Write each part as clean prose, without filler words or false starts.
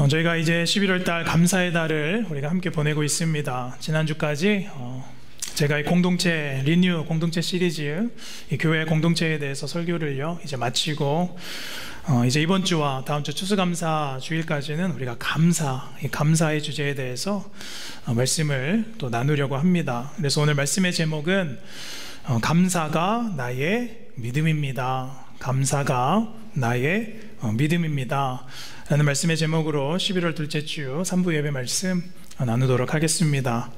저희가 이제 11월 달 감사의 달을 우리가 함께 보내고 있습니다. 지난주까지 제가 이 공동체 리뉴 공동체 시리즈 이 교회 공동체에 대해서 설교를요 이제 마치고 이제 이번 주와 다음 주 추수감사 주일까지는 우리가 이 감사의 주제에 대해서 말씀을 또 나누려고 합니다. 그래서 오늘 말씀의 제목은 감사가 나의 믿음입니다. 감사가 나의 믿음입니다 라는 말씀의 제목으로 11월 둘째 주 3부 예배 말씀 나누도록 하겠습니다.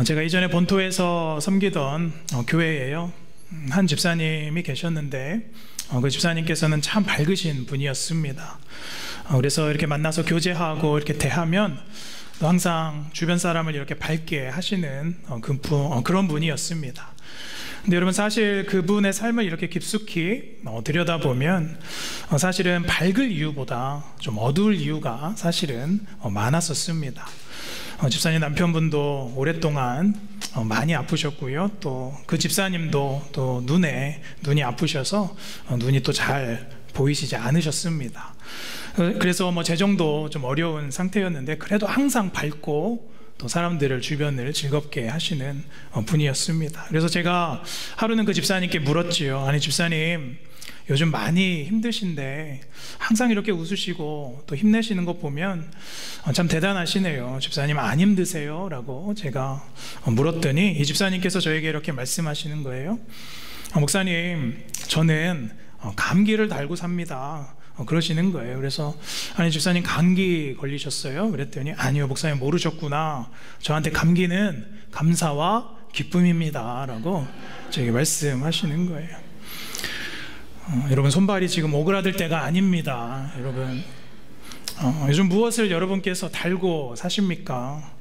제가 이전에 본토에서 섬기던 교회에요 한 집사님이 계셨는데 그 집사님께서는 참 밝으신 분이었습니다. 그래서 이렇게 만나서 교제하고 이렇게 대하면 항상 주변 사람을 이렇게 밝게 하시는 그런 분이었습니다. 근데 여러분, 사실 그분의 삶을 이렇게 깊숙이 들여다보면 사실은 밝을 이유보다 좀 어두울 이유가 사실은 많았었습니다. 집사님 남편분도 오랫동안 많이 아프셨고요, 또 그 집사님도 또 눈이 아프셔서 눈이 또 잘 보이시지 않으셨습니다. 그래서 재정도 좀 어려운 상태였는데 그래도 항상 밝고 또 사람들을 주변을 즐겁게 하시는 분이었습니다. 그래서 제가 하루는 그 집사님께 물었지요. 아니 집사님, 요즘 많이 힘드신데 항상 이렇게 웃으시고 또 힘내시는 것 보면 참 대단하시네요. 집사님 안 힘드세요? 라고 제가 물었더니 이 집사님께서 저에게 이렇게 말씀하시는 거예요. 목사님, 저는 감기를 달고 삽니다. 그러시는 거예요. 그래서 아니 집사님 감기 걸리셨어요? 그랬더니 아니요 목사님 모르셨구나, 저한테 감기는 감사와 기쁨입니다 라고 저에게 말씀하시는 거예요. 여러분, 손발이 지금 오그라들 때가 아닙니다. 여러분, 요즘 무엇을 여러분께서 달고 사십니까?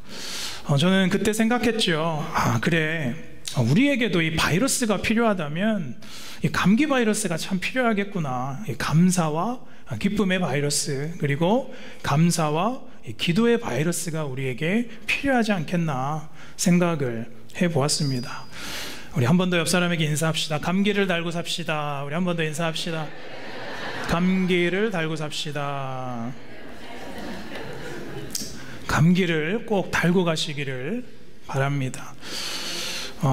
저는 그때 생각했죠. 그래, 우리에게도 이 바이러스가 필요하다면 이 감기 바이러스가 참 필요하겠구나. 이 감사와 기쁨의 바이러스, 그리고 감사와 이 기도의 바이러스가 우리에게 필요하지 않겠나 생각을 해보았습니다. 우리 한 번 더 옆 사람에게 인사합시다. 감기를 달고 삽시다. 우리 한 번 더 인사합시다. 감기를 달고 삽시다. 감기를 꼭 달고 가시기를 바랍니다.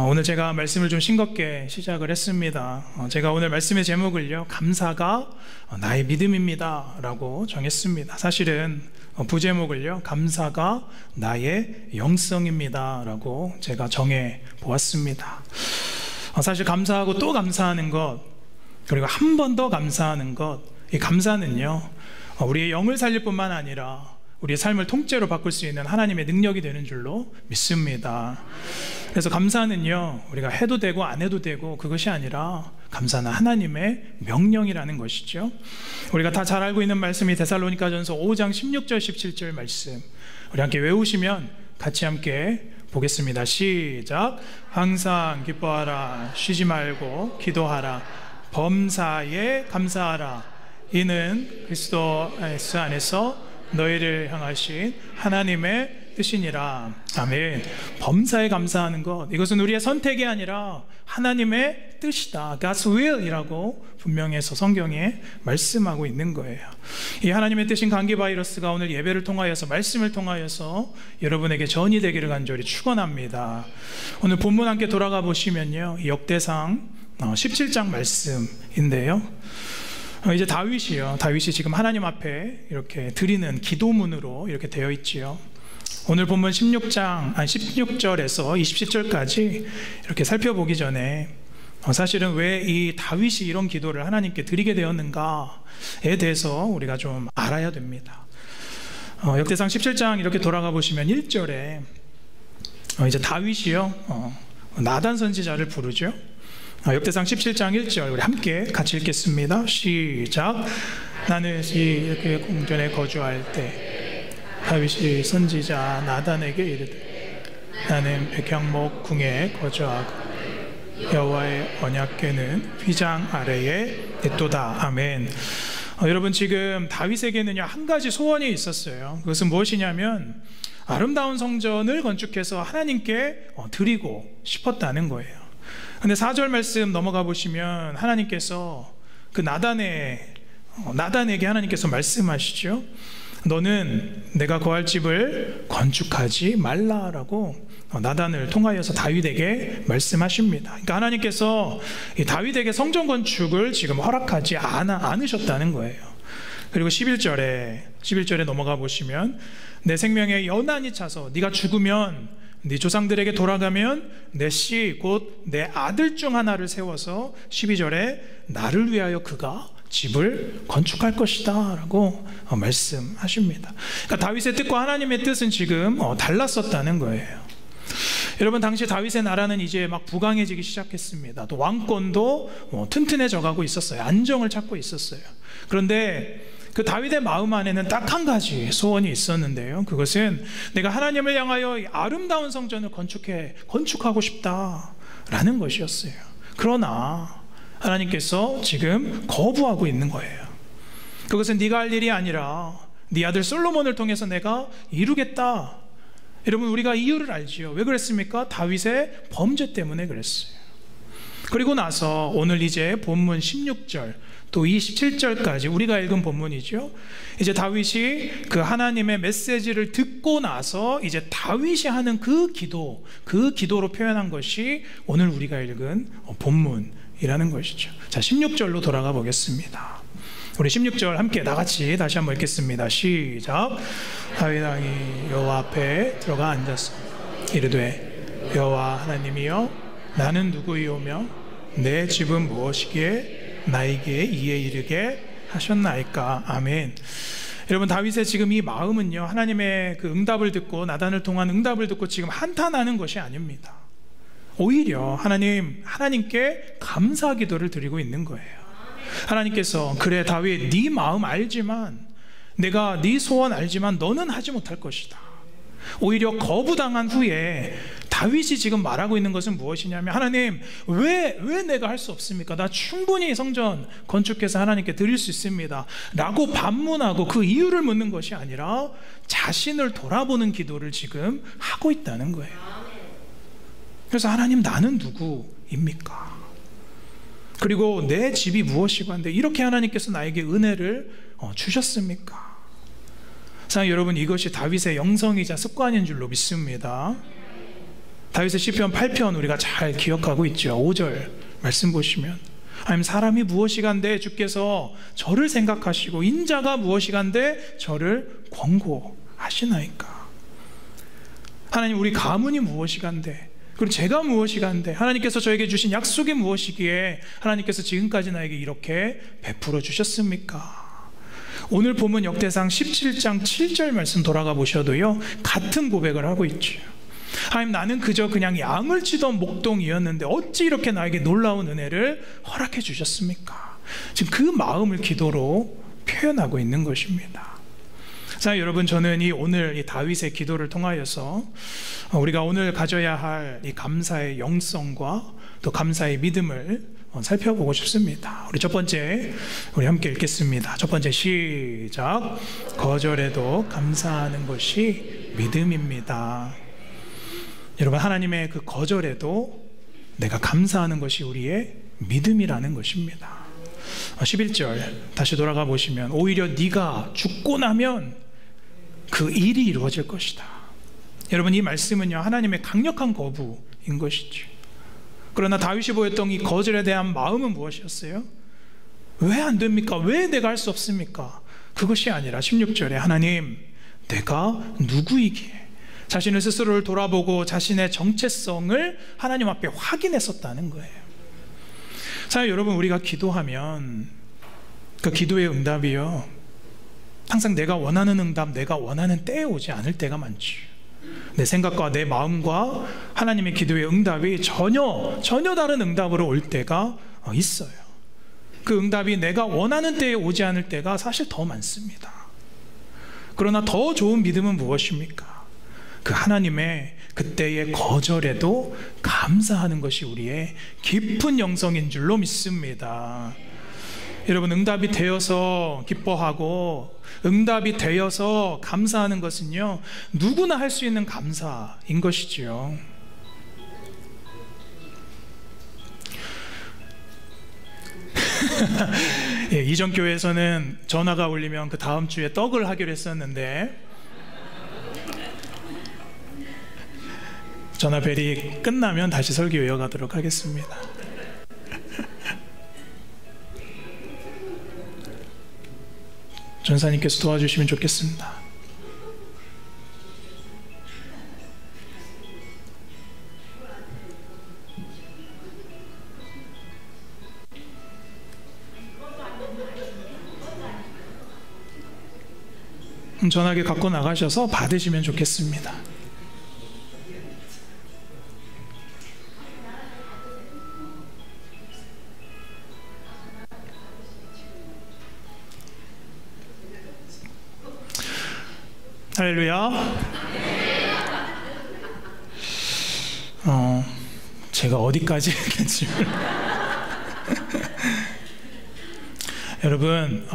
오늘 제가 말씀을 좀 싱겁게 시작을 했습니다. 제가 오늘 말씀의 제목을요, 감사가 나의 믿음입니다 라고 정했습니다. 사실은 부제목을요, 감사가 나의 영성입니다 라고 제가 정해 보았습니다. 사실 감사하고 또 감사하는 것, 그리고 한 번 더 감사하는 것, 이 감사는요 우리의 영을 살릴 뿐만 아니라 우리의 삶을 통째로 바꿀 수 있는 하나님의 능력이 되는 줄로 믿습니다. 그래서 감사는요 우리가 해도 되고 안 해도 되고 그것이 아니라 감사는 하나님의 명령이라는 것이죠. 우리가 다 잘 알고 있는 말씀이 데살로니가전서 5장 16절 17절 말씀, 우리 함께 외우시면 같이 함께 보겠습니다. 시작. 항상 기뻐하라, 쉬지 말고 기도하라, 범사에 감사하라, 이는 그리스도 예수 안에서 너희를 향하신 하나님의 뜻이니라. 아멘. 범사에 감사하는 것, 이것은 우리의 선택이 아니라 하나님의 뜻이다. God's will이라고 분명해서 성경에 말씀하고 있는 거예요. 이 하나님의 뜻인 감기 바이러스가 오늘 예배를 통하여서, 말씀을 통하여서 여러분에게 전이 되기를 간절히 축원합니다. 오늘 본문 함께 돌아가 보시면요, 역대상 17장 말씀인데요, 이제 다윗이 지금 하나님 앞에 이렇게 드리는 기도문으로 이렇게 되어 있지요. 오늘 본문 16절에서 27절까지 이렇게 살펴보기 전에 사실은 왜 이 다윗이 이런 기도를 하나님께 드리게 되었는가에 대해서 우리가 좀 알아야 됩니다. 역대상 17장 이렇게 돌아가 보시면 1절에 이제 다윗이요 나단 선지자를 부르죠. 역대상 17장 1절 우리 함께 같이 읽겠습니다. 시작. 나는 이렇게 궁전에 거주할 때 다윗이 선지자 나단에게 이르되, 나는 백향목 궁에 거주하고 여호와의 언약궤는 휘장 아래에 있도다. 아멘. 여러분, 지금 다윗에게는요 한 가지 소원이 있었어요. 그것은 무엇이냐면 아름다운 성전을 건축해서 하나님께 드리고 싶었다는 거예요. 근데 4절 말씀 넘어가 보시면 하나님께서 그 나단에게 하나님께서 말씀하시죠. 너는 내가 거할 집을 건축하지 말라라고 나단을 통하여서 다윗에게 말씀하십니다. 그러니까 하나님께서 이 다윗에게 성전 건축을 지금 허락하지 않으셨다는 거예요. 그리고 11절에 넘어가 보시면 내 생명에 연한이 차서 네가 죽으면 네 조상들에게 돌아가면 내 씨 곧 내 아들 중 하나를 세워서 12절에 나를 위하여 그가 집을 건축할 것이다 라고 말씀하십니다. 그러니까 다윗의 뜻과 하나님의 뜻은 지금 달랐었다는 거예요. 여러분, 당시 다윗의 나라는 이제 막 부강해지기 시작했습니다. 또 왕권도 튼튼해져 가고 있었어요. 안정을 찾고 있었어요. 그런데 그 다윗의 마음 안에는 딱 한 가지 소원이 있었는데요, 그것은 내가 하나님을 향하여 아름다운 성전을 건축하고 싶다라는 것이었어요. 그러나 하나님께서 지금 거부하고 있는 거예요. 그것은 네가 할 일이 아니라 네 아들 솔로몬을 통해서 내가 이루겠다. 여러분, 우리가 이유를 알지요. 왜 그랬습니까? 다윗의 범죄 때문에 그랬어요. 그리고 나서 오늘 이제 본문 16절 또 27절까지 우리가 읽은 본문이죠. 이제 다윗이 그 하나님의 메시지를 듣고 나서 이제 다윗이 하는 그 기도로 표현한 것이 오늘 우리가 읽은 본문이라는 것이죠. 자, 16절로 돌아가 보겠습니다. 우리 16절 함께 나같이 다시 한번 읽겠습니다. 시작. 다윗 왕이 여호와 앞에 들어가 앉았어 이르되 여호와 하나님이여 나는 누구이오며 내 집은 무엇이기에 나에게 이에 이르게 하셨나이까. 아멘. 여러분, 다윗의 지금 이 마음은요, 하나님의 그 응답을 듣고 나단을 통한 응답을 듣고 지금 한탄하는 것이 아닙니다. 오히려 하나님께 감사 기도를 드리고 있는 거예요. 하나님께서 그래 다윗, 네 마음 알지만, 내가 네 소원 알지만 너는 하지 못할 것이다. 오히려 거부당한 후에 다윗이 지금 말하고 있는 것은 무엇이냐면, 하나님, 왜 내가 할 수 없습니까? 나 충분히 성전 건축해서 하나님께 드릴 수 있습니다 라고 반문하고 그 이유를 묻는 것이 아니라 자신을 돌아보는 기도를 지금 하고 있다는 거예요. 그래서 하나님, 나는 누구입니까? 그리고 내 집이 무엇이고 한데 이렇게 하나님께서 나에게 은혜를 주셨습니까? 사랑하는 여러분, 이것이 다윗의 영성이자 습관인 줄로 믿습니다. 다윗의 시편 8편 우리가 잘 기억하고 있죠. 5절 말씀 보시면, 하나님, 사람이 무엇이간데 주께서 저를 생각하시고 인자가 무엇이간데 저를 권고하시나이까. 하나님, 우리 가문이 무엇이간데, 그리고 제가 무엇이간데, 하나님께서 저에게 주신 약속이 무엇이기에 하나님께서 지금까지 나에게 이렇게 베풀어 주셨습니까? 오늘 본문 역대상 17장 7절 말씀 돌아가 보셔도요, 같은 고백을 하고 있죠. 하나님, 나는 그저 그냥 양을 치던 목동이었는데 어찌 이렇게 나에게 놀라운 은혜를 허락해 주셨습니까? 지금 그 마음을 기도로 표현하고 있는 것입니다. 자, 여러분, 저는 오늘 이 다윗의 기도를 통하여서 우리가 오늘 가져야 할 이 감사의 영성과 또 감사의 믿음을 살펴보고 싶습니다. 우리 첫 번째, 우리 함께 읽겠습니다. 첫 번째, 시작. 거절에도 감사하는 것이 믿음입니다. 여러분, 하나님의 그 거절에도 내가 감사하는 것이 우리의 믿음이라는 것입니다. 11절 다시 돌아가 보시면, 오히려 네가 죽고 나면 그 일이 이루어질 것이다. 여러분, 이 말씀은요, 하나님의 강력한 거부인 것이죠. 그러나 다윗이 보였던 이 거절에 대한 마음은 무엇이었어요? 왜 안 됩니까? 왜 내가 할 수 없습니까? 그것이 아니라 16절에, 하나님, 내가 누구이기에, 자신의 스스로를 돌아보고 자신의 정체성을 하나님 앞에 확인했었다는 거예요. 자, 여러분, 우리가 기도하면 그 기도의 응답이요, 항상 내가 원하는 응답, 내가 원하는 때에 오지 않을 때가 많지. 내 생각과 내 마음과 하나님의 기도의 응답이 전혀 다른 응답으로 올 때가 있어요. 그 응답이 내가 원하는 때에 오지 않을 때가 사실 더 많습니다. 그러나 더 좋은 믿음은 무엇입니까? 그 하나님의 그때의 거절에도 감사하는 것이 우리의 깊은 영성인 줄로 믿습니다. 여러분, 응답이 되어서 기뻐하고 응답이 되어서 감사하는 것은요, 누구나 할 수 있는 감사인 것이지요. 예, 이전 교회에서는 전화가 울리면 그 다음 주에 떡을 하기로 했었는데 전화벨이 끝나면 다시 설교 이어가도록 하겠습니다. 전사님께서 도와주시면 좋겠습니다. 전화기 갖고 나가셔서 받으시면 좋겠습니다. 할렐루야. 제가 어디까지 했겠지? 여러분,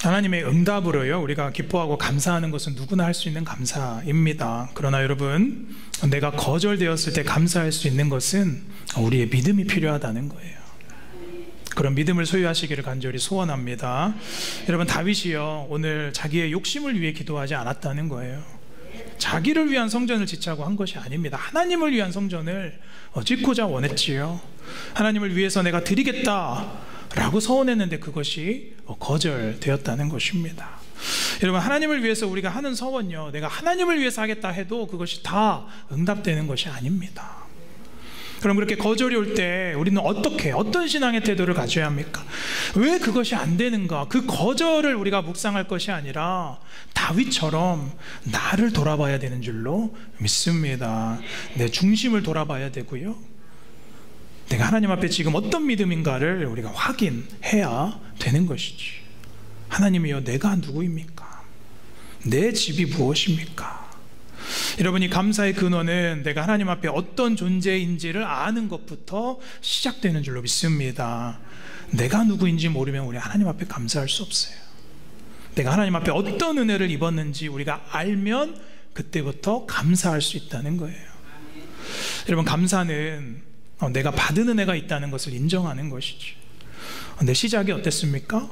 하나님의 응답으로요, 우리가 기뻐하고 감사하는 것은 누구나 할 수 있는 감사입니다. 그러나 여러분, 내가 거절되었을 때 감사할 수 있는 것은 우리의 믿음이 필요하다는 거예요. 그런 믿음을 소유하시기를 간절히 소원합니다. 여러분, 다윗이요, 오늘 자기의 욕심을 위해 기도하지 않았다는 거예요. 자기를 위한 성전을 짓자고 한 것이 아닙니다. 하나님을 위한 성전을 짓고자 원했지요. 하나님을 위해서 내가 드리겠다 라고 서원했는데 그것이 거절되었다는 것입니다. 여러분, 하나님을 위해서 우리가 하는 서원요, 내가 하나님을 위해서 하겠다 해도 그것이 다 응답되는 것이 아닙니다. 그럼 그렇게 거절이 올 때 우리는 어떤 신앙의 태도를 가져야 합니까? 왜 그것이 안 되는가? 그 거절을 우리가 묵상할 것이 아니라 다윗처럼 나를 돌아봐야 되는 줄로 믿습니다. 내 중심을 돌아봐야 되고요, 내가 하나님 앞에 지금 어떤 믿음인가를 우리가 확인해야 되는 것이지. 하나님이여, 내가 누구입니까? 내 집이 무엇입니까? 여러분이 감사의 근원은 내가 하나님 앞에 어떤 존재인지를 아는 것부터 시작되는 줄로 믿습니다. 내가 누구인지 모르면 우리 하나님 앞에 감사할 수 없어요. 내가 하나님 앞에 어떤 은혜를 입었는지 우리가 알면 그때부터 감사할 수 있다는 거예요. 여러분, 감사는 내가 받은 은혜가 있다는 것을 인정하는 것이지. 내 시작이 어땠습니까?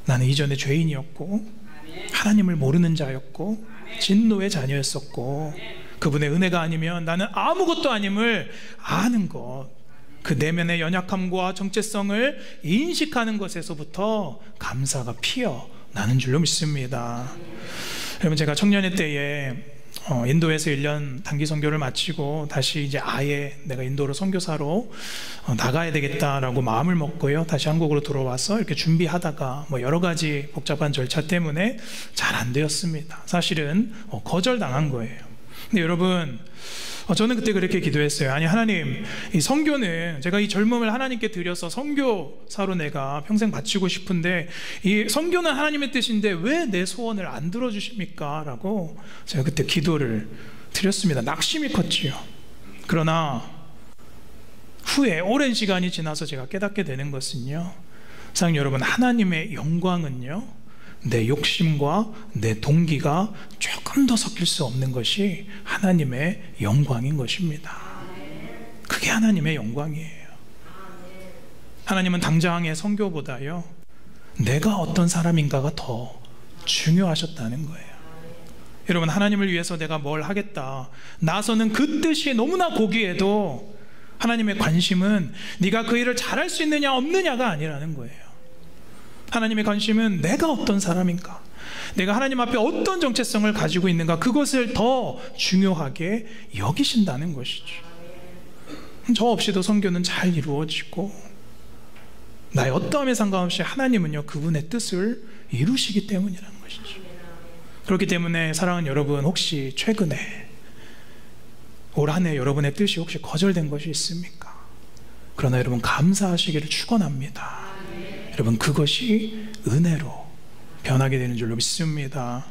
나는 이전에 죄인이었고 하나님을 모르는 자였고 진노의 자녀였었고 그분의 은혜가 아니면 나는 아무것도 아님을 아는 것, 그 내면의 연약함과 정체성을 인식하는 것에서부터 감사가 피어나는 줄로 믿습니다. 여러분, 제가 청년의 때에 인도에서 1년 단기 선교를 마치고 다시 이제 아예 내가 인도로 선교사로 나가야 되겠다라고 마음을 먹고요, 다시 한국으로 들어와서 이렇게 준비하다가 여러 가지 복잡한 절차 때문에 잘 안 되었습니다. 사실은 거절당한 거예요. 근데 여러분, 저는 그때 그렇게 기도했어요. 아니, 하나님, 이 선교는 제가 이 젊음을 하나님께 드려서 선교사로 내가 평생 바치고 싶은데 이 선교는 하나님의 뜻인데 왜 내 소원을 안 들어주십니까? 라고 제가 그때 기도를 드렸습니다. 낙심이 컸지요. 그러나 후에 오랜 시간이 지나서 제가 깨닫게 되는 것은요, 사랑하는 여러분, 하나님의 영광은요, 내 욕심과 내 동기가 조금 더 섞일 수 없는 것이 하나님의 영광인 것입니다. 그게 하나님의 영광이에요. 하나님은 당장의 선교보다요, 내가 어떤 사람인가가 더 중요하셨다는 거예요. 여러분, 하나님을 위해서 내가 뭘 하겠다 나서는 그 뜻이 너무나 고귀해도 하나님의 관심은 네가 그 일을 잘할 수 있느냐 없느냐가 아니라는 거예요. 하나님의 관심은 내가 어떤 사람인가, 내가 하나님 앞에 어떤 정체성을 가지고 있는가, 그것을 더 중요하게 여기신다는 것이죠. 저 없이도 선교는 잘 이루어지고 나의 어떠함에 상관없이 하나님은요, 그분의 뜻을 이루시기 때문이라는 것이죠. 그렇기 때문에 사랑하는 여러분, 혹시 최근에 올 한 해 여러분의 뜻이 혹시 거절된 것이 있습니까? 그러나 여러분, 감사하시기를 축원합니다. 여러분, 그것이 은혜로 변하게 되는 줄로 믿습니다.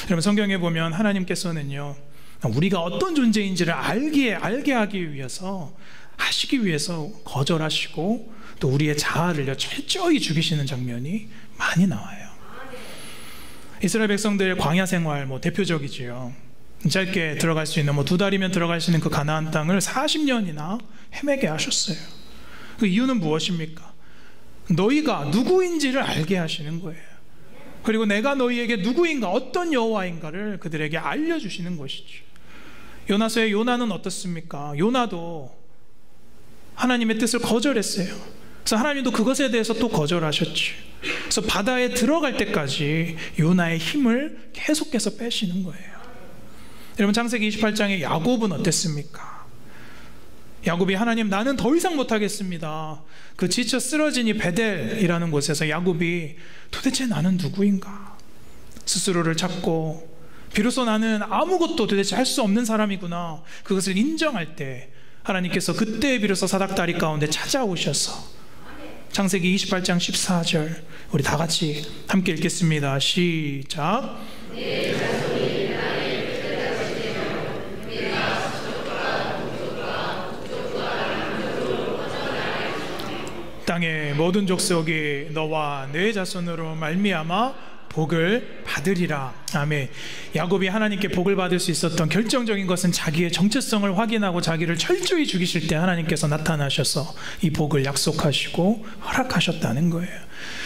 여러분, 성경에 보면 하나님께서는요, 우리가 어떤 존재인지를 알게 하기 위해서, 하시기 위해서 거절하시고 또 우리의 자아를요, 철저히 죽이시는 장면이 많이 나와요. 이스라엘 백성들 광야 생활 대표적이지요. 짧게 들어갈 수 있는 2달이면 들어갈 수 있는 그 가나안 땅을 40년이나 헤매게 하셨어요. 그 이유는 무엇입니까? 너희가 누구인지를 알게 하시는 거예요. 그리고 내가 너희에게 누구인가, 어떤 여호와인가를 그들에게 알려주시는 것이죠. 요나서의 요나는 어떻습니까? 요나도 하나님의 뜻을 거절했어요. 그래서 하나님도 그것에 대해서 또 거절하셨죠. 그래서 바다에 들어갈 때까지 요나의 힘을 계속해서 빼시는 거예요. 여러분, 창세기 28장에 야곱은 어땠습니까? 야곱이 하나님, 나는 더 이상 못하겠습니다. 그 지쳐 쓰러진 이 베델이라는 곳에서 야곱이 도대체 나는 누구인가 스스로를 찾고, 비로소 나는 아무것도 도대체 할 수 없는 사람이구나, 그것을 인정할 때 하나님께서 그때 비로소 사닥다리 가운데 찾아오셔서, 창세기 28장 14절 우리 다 같이 함께 읽겠습니다. 시작. 땅의 모든 족속이 너와 내 자손으로 말미암아 복을 받으리라. 아멘. 야곱이 하나님께 복을 받을 수 있었던 결정적인 것은 자기의 정체성을 확인하고 자기를 철저히 죽이실 때 하나님께서 나타나셔서 이 복을 약속하시고 허락하셨다는 거예요.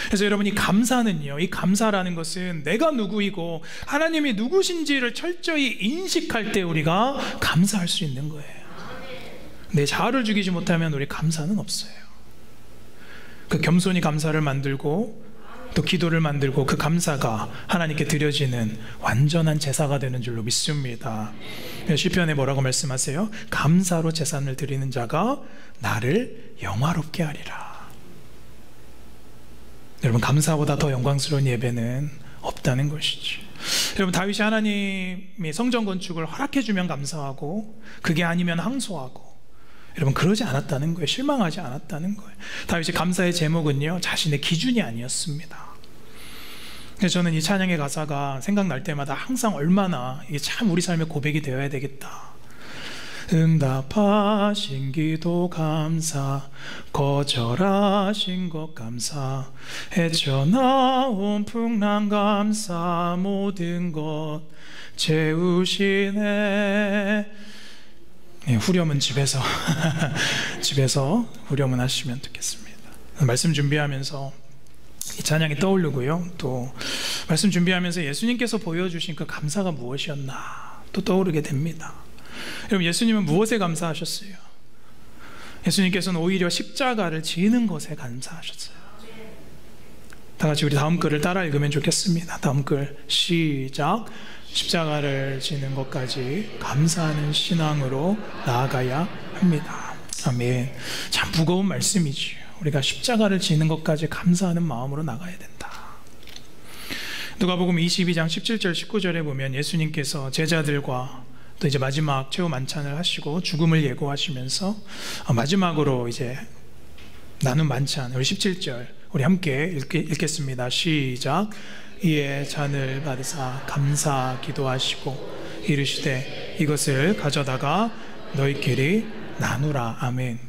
그래서 여러분, 이 감사는요, 이 감사라는 것은 내가 누구이고 하나님이 누구신지를 철저히 인식할 때 우리가 감사할 수 있는 거예요. 내 자아를 죽이지 못하면 우리 감사는 없어요. 그 겸손히 감사를 만들고 또 기도를 만들고 그 감사가 하나님께 드려지는 완전한 제사가 되는 줄로 믿습니다. 시편에 뭐라고 말씀하세요? 감사로 제사를 드리는 자가 나를 영화롭게 하리라. 여러분, 감사보다 더 영광스러운 예배는 없다는 것이죠. 여러분, 다윗이 하나님이 성전 건축을 허락해 주면 감사하고 그게 아니면 항소하고, 여러분, 그러지 않았다는 거예요. 실망하지 않았다는 거예요. 다윗이 감사의 제목은요, 자신의 기준이 아니었습니다. 그래서 저는 이 찬양의 가사가 생각날 때마다 항상 얼마나 이게 참 우리 삶의 고백이 되어야 되겠다. 응답하신 기도 감사, 거절하신 것 감사, 헤쳐나온 풍랑 감사, 모든 것 채우시네. 네, 후렴은 집에서 집에서 후렴은 하시면 좋겠습니다. 말씀 준비하면서 이 찬양이 떠오르고요, 또 말씀 준비하면서 예수님께서 보여주신 그 감사가 무엇이었나 또 떠오르게 됩니다. 여러분, 예수님은 무엇에 감사하셨어요? 예수님께서는 오히려 십자가를 지는 것에 감사하셨어요. 다 같이 우리 다음 글을 따라 읽으면 좋겠습니다. 다음 글 시작. 십자가를 지는 것까지 감사하는 신앙으로 나아가야 합니다. 아멘. 참 무거운 말씀이지요. 우리가 십자가를 지는 것까지 감사하는 마음으로 나가야 된다. 누가복음 22장 17절 19절에 보면 예수님께서 제자들과 또 이제 마지막 최후 만찬을 하시고 죽음을 예고하시면서 마지막으로 이제 나눈 만찬, 우리 17절 우리 함께 읽겠습니다. 시작. 이에 잔을 받으사 감사 기도하시고 이르시되 이것을 가져다가 너희끼리 나누라. 아멘.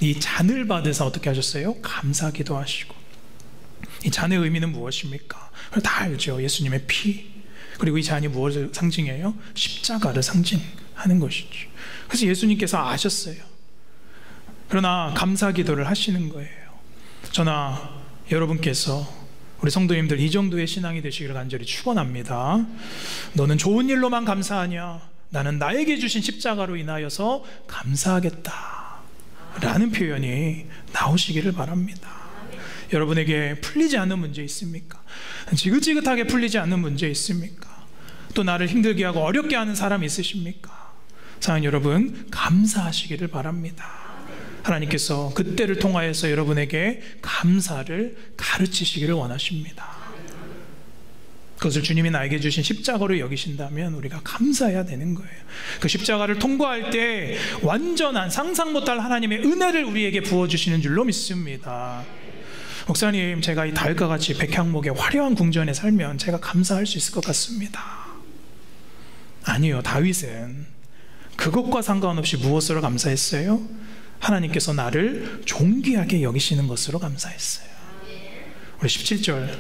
이 잔을 받으사 어떻게 하셨어요? 감사 기도하시고. 이 잔의 의미는 무엇입니까? 다 알죠. 예수님의 피. 그리고 이 잔이 무엇을 상징해요? 십자가를 상징하는 것이죠. 그래서 예수님께서 아셨어요. 그러나 감사 기도를 하시는 거예요. 저나 여러분께서, 우리 성도님들, 이 정도의 신앙이 되시기를 간절히 축원합니다. 너는 좋은 일로만 감사하냐? 나는 나에게 주신 십자가로 인하여서 감사하겠다 라는 표현이 나오시기를 바랍니다. 여러분에게 풀리지 않는 문제 있습니까? 지긋지긋하게 풀리지 않는 문제 있습니까? 또 나를 힘들게 하고 어렵게 하는 사람 있으십니까? 사랑하는 여러분, 감사하시기를 바랍니다. 하나님께서 그때를 통하여서 여러분에게 감사를 가르치시기를 원하십니다. 그것을 주님이 나에게 주신 십자가로 여기신다면 우리가 감사해야 되는 거예요. 그 십자가를 통과할 때 완전한 상상 못할 하나님의 은혜를 우리에게 부어주시는 줄로 믿습니다. 목사님, 제가 이 다윗과 같이 백향목의 화려한 궁전에 살면 제가 감사할 수 있을 것 같습니다. 아니요, 다윗은 그것과 상관없이 무엇으로 감사했어요? 하나님께서 나를 존귀하게 여기시는 것으로 감사했어요. 우리 17절,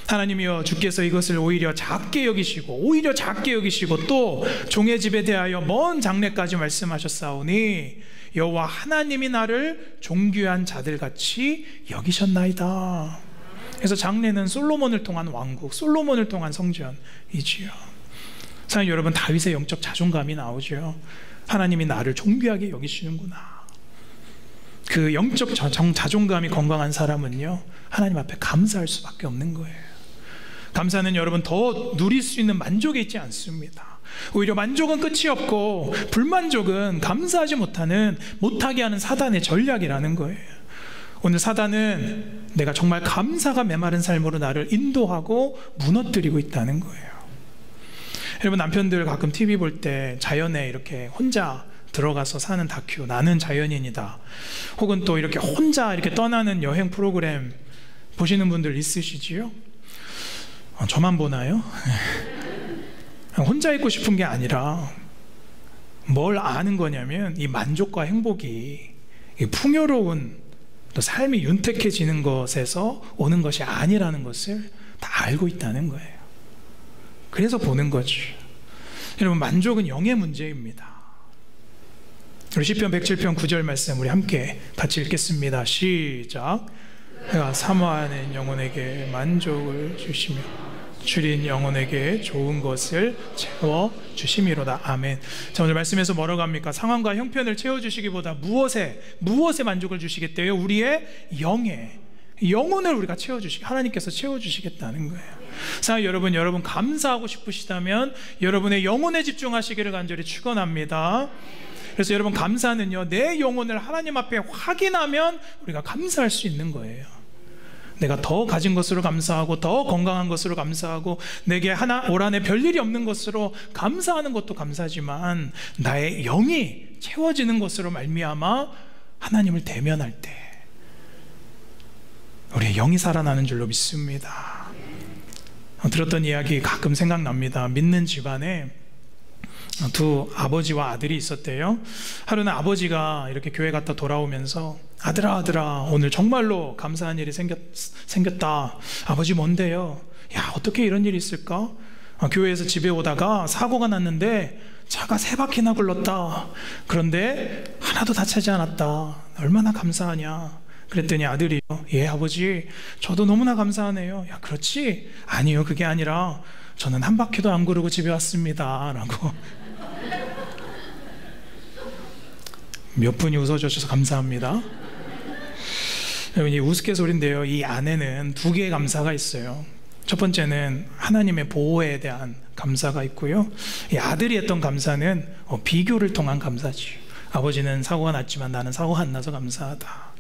하나님이여 주께서 이것을 오히려 작게 여기시고 또 종의 집에 대하여 먼 장래까지 말씀하셨사오니 여호와 하나님이 나를 존귀한 자들같이 여기셨나이다. 그래서 장래는 솔로몬을 통한 왕국, 솔로몬을 통한 성전이지요. 사랑하는 여러분, 다윗의 영적 자존감이 나오죠. 하나님이 나를 존귀하게 여기시는구나. 그 영적 자존감이 건강한 사람은요, 하나님 앞에 감사할 수밖에 없는 거예요. 감사는 여러분 더 누릴 수 있는 만족에 있지 않습니다. 오히려 만족은 끝이 없고 불만족은 감사하지 못하게 하는 사단의 전략이라는 거예요. 오늘 사단은 내가 정말 감사가 메마른 삶으로 나를 인도하고 무너뜨리고 있다는 거예요. 여러분, 남편들 가끔 TV 볼 때 자연에 이렇게 혼자 들어가서 사는 다큐, 나는 자연인이다, 혹은 또 이렇게 혼자 이렇게 떠나는 여행 프로그램 보시는 분들 있으시지요? 저만 보나요? 혼자 있고 싶은 게 아니라 뭘 아는 거냐면, 이 만족과 행복이 풍요로운 또 삶이 윤택해지는 것에서 오는 것이 아니라는 것을 다 알고 있다는 거예요. 그래서 보는 거죠. 여러분, 만족은 영의 문제입니다. 우리 시편 107편 9절 말씀 우리 함께 같이 읽겠습니다. 시작. 내가 사모하는 영혼에게 만족을 주시며 줄인 영혼에게 좋은 것을 채워주심이로다. 아멘. 자, 오늘 말씀에서 뭐라고 합니까? 상황과 형편을 채워주시기보다 무엇에 만족을 주시겠대요? 우리의 영혼을 우리가 하나님께서 채워주시겠다는 거예요. 자, 여러분 감사하고 싶으시다면 여러분의 영혼에 집중하시기를 간절히 축원합니다. 그래서 여러분, 감사는요, 내 영혼을 하나님 앞에 확인하면 우리가 감사할 수 있는 거예요. 내가 더 가진 것으로 감사하고, 더 건강한 것으로 감사하고, 내게 올 한해 별일이 없는 것으로 감사하는 것도 감사지만, 나의 영이 채워지는 것으로 말미암아 하나님을 대면할 때 우리의 영이 살아나는 줄로 믿습니다. 들었던 이야기 가끔 생각납니다. 믿는 집안에 두 아버지와 아들이 있었대요. 하루는 아버지가 이렇게 교회 갔다 돌아오면서, 아들아 오늘 정말로 감사한 일이 생겼다. 아버지, 뭔데요? 야, 어떻게 이런 일이 있을까? 교회에서 집에 오다가 사고가 났는데 차가 3바퀴나 굴렀다. 그런데 하나도 다치지 않았다. 얼마나 감사하냐. 그랬더니 아들이요, 예 아버지, 저도 너무나 감사하네요. 야, 그렇지? 아니요, 그게 아니라 저는 한 바퀴도 안 구르고 집에 왔습니다 라고. 몇 분이 웃어주셔서 감사합니다. 여러분, 이 우스갯소리인데요, 이 안에는 2개의 감사가 있어요. 첫 번째는 하나님의 보호에 대한 감사가 있고요, 이 아들이 했던 감사는 비교를 통한 감사지. 아버지는 사고가 났지만 나는 사고가 안 나서 감사하다.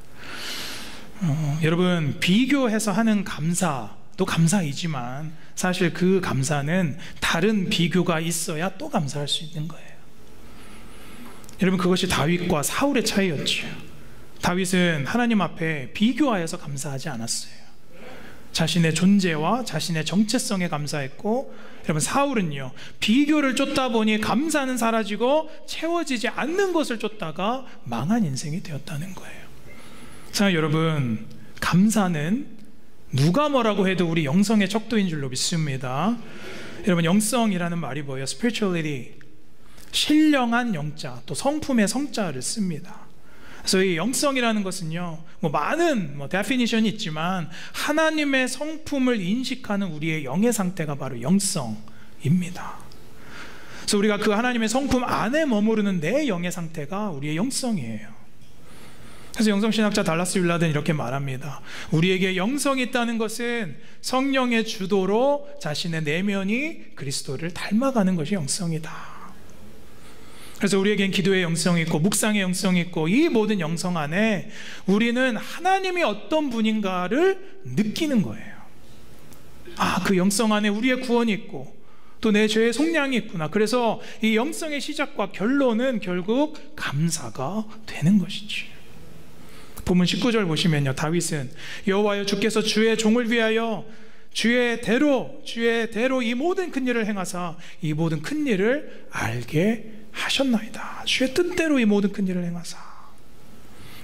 여러분, 비교해서 하는 감사도 감사이지만 사실 그 감사는 다른 비교가 있어야 또 감사할 수 있는 거예요. 여러분, 그것이 다윗과 사울의 차이였죠. 다윗은 하나님 앞에 비교하여서 감사하지 않았어요. 자신의 존재와 자신의 정체성에 감사했고, 여러분, 사울은요, 비교를 쫓다 보니 감사는 사라지고 채워지지 않는 것을 쫓다가 망한 인생이 되었다는 거예요. 자, 여러분, 감사는 누가 뭐라고 해도 우리 영성의 척도인 줄로 믿습니다. 여러분, 영성이라는 말이 뭐예요? spirituality, 신령한 영자, 또 성품의 성자를 씁니다. 그래서 이 영성이라는 것은요, 많은 데피니션이 있지만 하나님의 성품을 인식하는 우리의 영의 상태가 바로 영성입니다. 그래서 우리가 그 하나님의 성품 안에 머무르는 내 영의 상태가 우리의 영성이에요. 그래서 영성신학자 달라스 윌라드는 이렇게 말합니다. 우리에게 영성이 있다는 것은 성령의 주도로 자신의 내면이 그리스도를 닮아가는 것이 영성이다. 그래서 우리에겐 기도의 영성이 있고 묵상의 영성이 있고, 이 모든 영성 안에 우리는 하나님이 어떤 분인가를 느끼는 거예요. 아, 그 영성 안에 우리의 구원이 있고 또 내 죄의 속량이 있구나. 그래서 이 영성의 시작과 결론은 결국 감사가 되는 것이지. 본문 19절 보시면요, 다윗은 여호와여, 주께서 주의 종을 위하여 주의 대로 이 모든 큰 일을 행하사 이 모든 큰 일을 알게 하셨나이다. 주의 뜻대로 이 모든 큰 일을 행하사.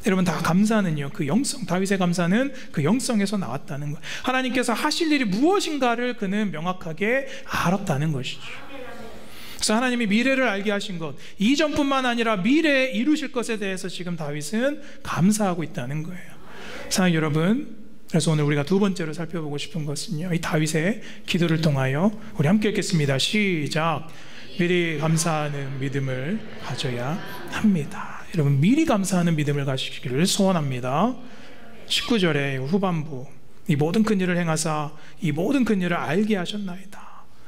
여러분, 다 감사는요, 그 영성, 다윗의 감사는 그 영성에서 나왔다는 것. 하나님께서 하실 일이 무엇인가를 그는 명확하게 알았다는 것이죠. 그래서 하나님이 미래를 알게 하신 것, 이전뿐만 아니라 미래에 이루실 것에 대해서 지금 다윗은 감사하고 있다는 거예요. 사랑하는 여러분, 그래서 오늘 우리가 두 번째로 살펴보고 싶은 것은요, 이 다윗의 기도를 통하여 우리 함께 읽겠습니다. 시작. 미리 감사하는 믿음을 가져야 합니다. 여러분, 미리 감사하는 믿음을 가지기를 소원합니다. 19절의 후반부, 이 모든 큰 일을 행하사 이 모든 큰 일을 알게 하셨나이다.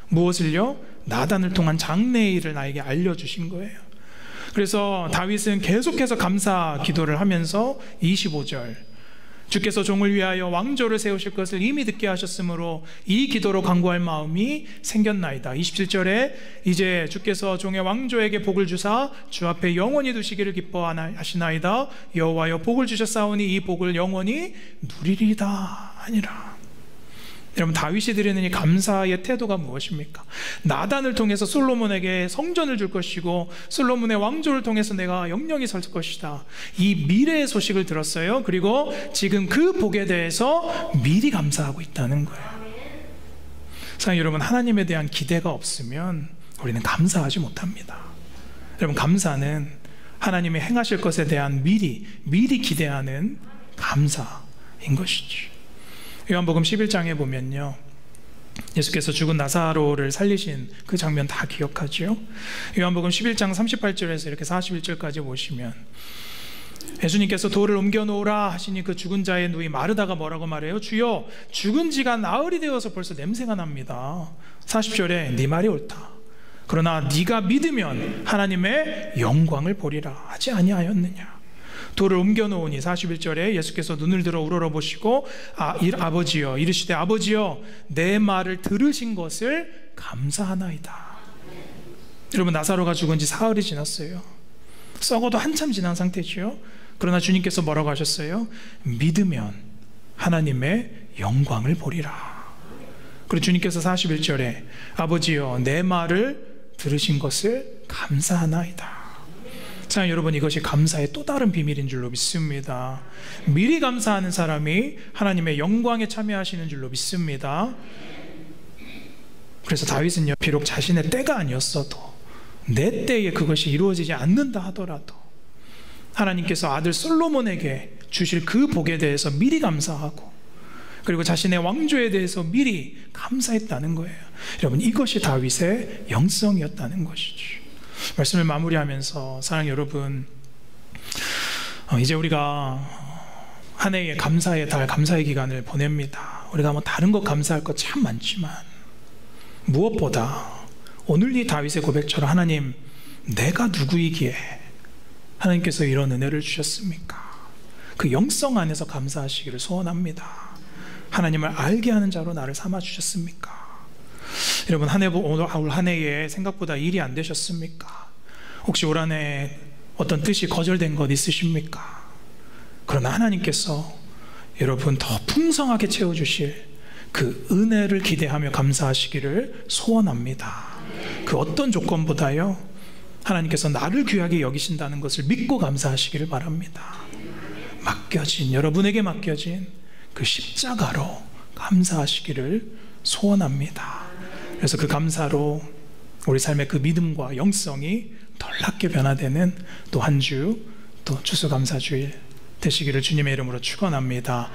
무엇을요? 나단을 통한 장래의 일을 나에게 알려주신 거예요. 그래서 다윗은 계속해서 감사 기도를 하면서 25절, 주께서 종을 위하여 왕조를 세우실 것을 이미 듣게 하셨으므로 이 기도로 간구할 마음이 생겼나이다. 27절에 이제 주께서 종의 왕조에게 복을 주사 주 앞에 영원히 두시기를 기뻐하시나이다. 여호와여 복을 주셨사오니 이 복을 영원히 누리리다 하니라. 여러분, 다윗이 드리는 이 감사의 태도가 무엇입니까? 나단을 통해서 솔로몬에게 성전을 줄 것이고 솔로몬의 왕조를 통해서 내가 영영이 설 것이다. 이 미래의 소식을 들었어요. 그리고 지금 그 복에 대해서 미리 감사하고 있다는 거예요. 사랑하는 여러분, 하나님에 대한 기대가 없으면 우리는 감사하지 못합니다. 여러분, 감사는 하나님이 행하실 것에 대한 미리 기대하는 감사인 것이죠. 요한복음 11장에 보면요, 예수께서 죽은 나사로를 살리신 그 장면 다 기억하죠? 요한복음 11장 38절에서 이렇게 41절까지 보시면 예수님께서 돌을 옮겨 놓으라 하시니 그 죽은 자의 누이 마르다가 뭐라고 말해요? 주여, 죽은 지가 나흘이 되어서 벌써 냄새가 납니다. 40절에 네 말이 옳다. 그러나 네가 믿으면 하나님의 영광을 보리라 하지 아니하였느냐. 돌을 옮겨 놓으니 41절에 예수께서 눈을 들어 우러러보시고 아버지여 이르시되 아버지여 내 말을 들으신 것을 감사하나이다. 여러분, 나사로가 죽은 지 사흘이 지났어요. 썩어도 한참 지난 상태지요. 그러나 주님께서 뭐라고 하셨어요? 믿으면 하나님의 영광을 보리라. 그리고 주님께서 41절에 아버지여 내 말을 들으신 것을 감사하나이다. 자, 여러분, 이것이 감사의 또 다른 비밀인 줄로 믿습니다. 미리 감사하는 사람이 하나님의 영광에 참여하시는 줄로 믿습니다. 그래서 다윗은요, 비록 자신의 때가 아니었어도 내 때에 그것이 이루어지지 않는다 하더라도 하나님께서 아들 솔로몬에게 주실 그 복에 대해서 미리 감사하고 그리고 자신의 왕조에 대해서 미리 감사했다는 거예요. 여러분, 이것이 다윗의 영성이었다는 것이죠. 말씀을 마무리하면서 사랑하는 여러분, 이제 우리가 한 해의 감사의 달, 감사의 기간을 보냅니다. 우리가 뭐 다른 것 감사할 것 참 많지만 무엇보다 오늘 이 다윗의 고백처럼 하나님, 내가 누구이기에 하나님께서 이런 은혜를 주셨습니까? 그 영성 안에서 감사하시기를 소원합니다. 하나님을 알게 하는 자로 나를 삼아 주셨습니까? 여러분, 올 한 해에 생각보다 일이 안 되셨습니까? 혹시 올 한 해 어떤 뜻이 거절된 것 있으십니까? 그러나 하나님께서 여러분 더 풍성하게 채워주실 그 은혜를 기대하며 감사하시기를 소원합니다. 그 어떤 조건보다요, 하나님께서 나를 귀하게 여기신다는 것을 믿고 감사하시기를 바랍니다. 여러분에게 맡겨진 그 십자가로 감사하시기를 소원합니다. 그래서 그 감사로 우리 삶의 그 믿음과 영성이 놀랍게 변화되는 또 한 주, 또 추수감사주일 되시기를 주님의 이름으로 축원합니다.